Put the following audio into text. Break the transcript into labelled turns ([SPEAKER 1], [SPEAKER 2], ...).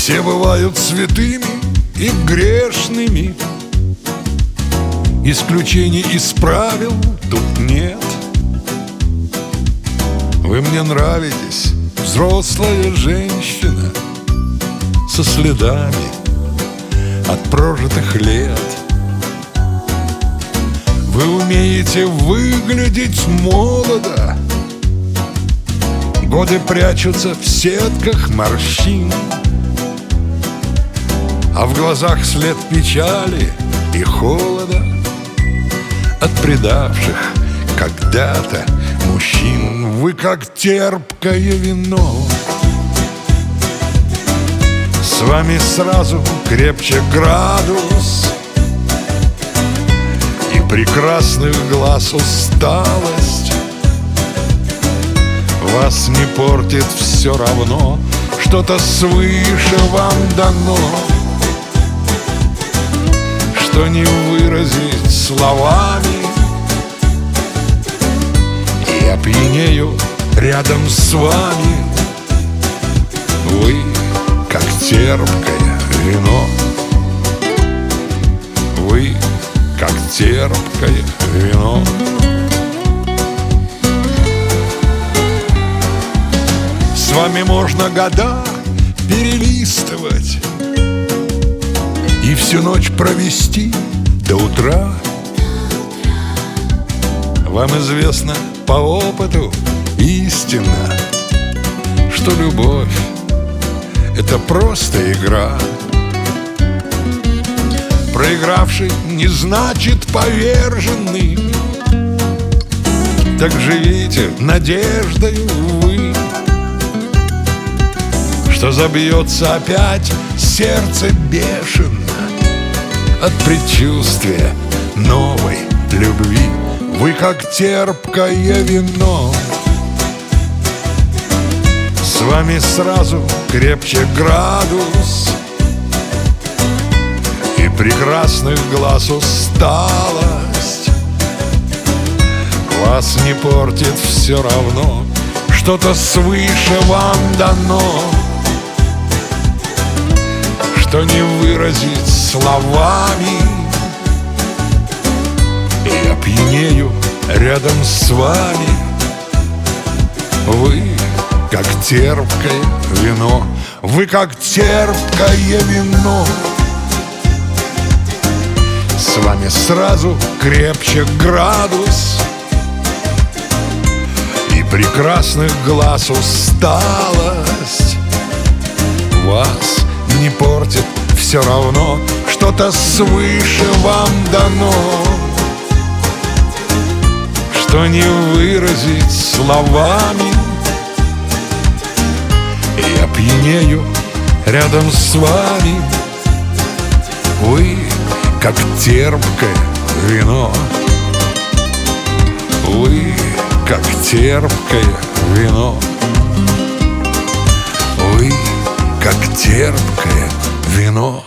[SPEAKER 1] Все бывают святыми и грешными, исключений из правил тут нет. Вы мне нравитесь, взрослая женщина, со следами от прожитых лет. Вы умеете выглядеть молодо, годы прячутся в сетках морщин, а в глазах след печали и холода от предавших когда-то мужчин. Вы как терпкое вино, с вами сразу крепче градус, и прекрасных глаз усталость вас не портит все равно, что-то свыше вам дано, что не выразить словами. И я пьянею рядом с вами. Вы как терпкое вино. Вы как терпкое вино. С вами можно года перелистывать и всю ночь провести до утра. Вам известно по опыту истинно, что любовь — это просто игра. Проигравший не значит поверженный. Так живите надеждою вы, что забьется опять сердце бешено от предчувствия новой любви. Вы как терпкое вино, с вами сразу крепче градус, и прекрасных глаз усталость вас не портит все равно, что-то свыше вам дано, что не выразить словами. Я пьянею рядом с вами. Вы как терпкое вино. Вы как терпкое вино. С вами сразу крепче градус, и прекрасных глаз усталость вас не портит все равно, что-то свыше вам дано, что не выразить словами. Я пьянею рядом с вами. Вы как терпкое вино. Вы как терпкое вино. Вы как терпкое вино.